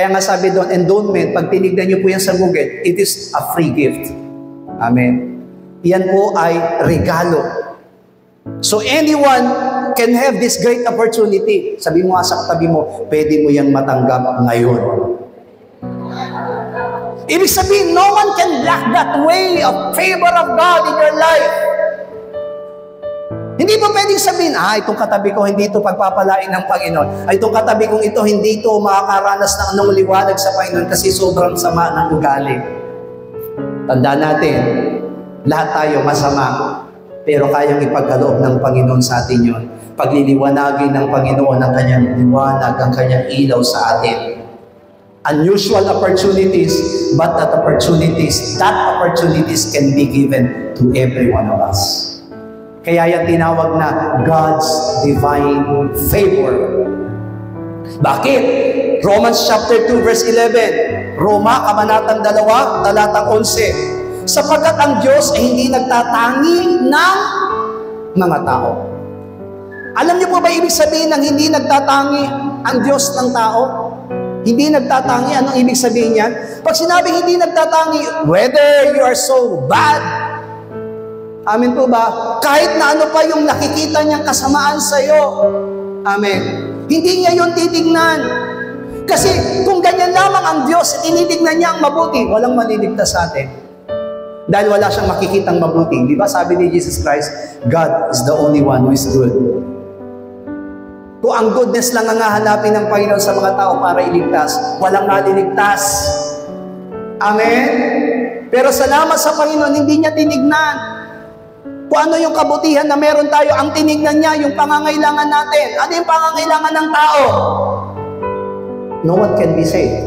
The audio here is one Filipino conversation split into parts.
Kaya nga sabi doon, endowment, pag tinignan niyo po yan sa Google, it is a free gift. Amen. Yan po ay regalo. So anyone can have this great opportunity. Sabi mo nga sa katabi mo, pwede mo yang matanggap ngayon. Ibig sabihin, no one can block that way of favor of God in your life. Hindi po pwedeng sabihin, itong katabi ko, hindi ito pagpapalain ng Panginoon. Itong katabi kong ito, hindi ito makakaranas ng anong liwanag sa Panginoon kasi sobrang sama ng ugali. Tandaan natin, lahat tayo masama, pero kayang ipagkaloob ng Panginoon sa atin yun. Pagliliwanagin ng Panginoon ang kanyang liwanag, ang kanyang ilaw sa atin. Unusual opportunities, but that opportunities can be given to every one of us. Kaya yan tinawag na God's divine favor. Bakit? Romans chapter 2 verse 11. Roma, kabanatang 2, talatang 11. Sapagkat ang Diyos ay hindi nagtatangi ng mga tao. Alam niyo po ba ibig sabihin ng hindi nagtatangi ang Diyos ng tao? Hindi nagtatangi, anong ibig sabihin niyan? Pag sinabing hindi nagtatangi, whether you are so bad, amen po ba? Kahit na ano pa yung nakikita niyang kasamaan sa iyo, amen, hindi niya yun titignan. Kasi kung ganyan lamang ang Diyos, tinitignan niya ang mabuti, walang maliligtas sa atin. Dahil wala siyang makikitang mabuti. Di ba sabi ni Jesus Christ, God is the only one who is good. Kung ang goodness lang ang hahanapin ng Panginoon sa mga tao para iligtas, walang maliligtas. Amen? Pero salamat sa Panginoon, hindi niya tinignan. Kung ano yung kabutihan na meron tayo, ang tinignan niya, yung pangangailangan natin. Ano yung pangangailangan ng tao? No one can be saved.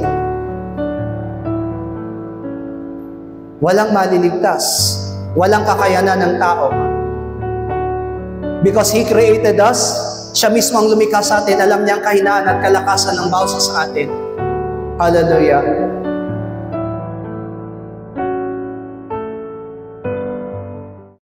Walang maliligtas. Walang kakayanan ng tao. Because He created us, siya mismo ang lumikha sa atin, alam niya ang kahinaan at kalakasan ng bawat sa atin. Hallelujah.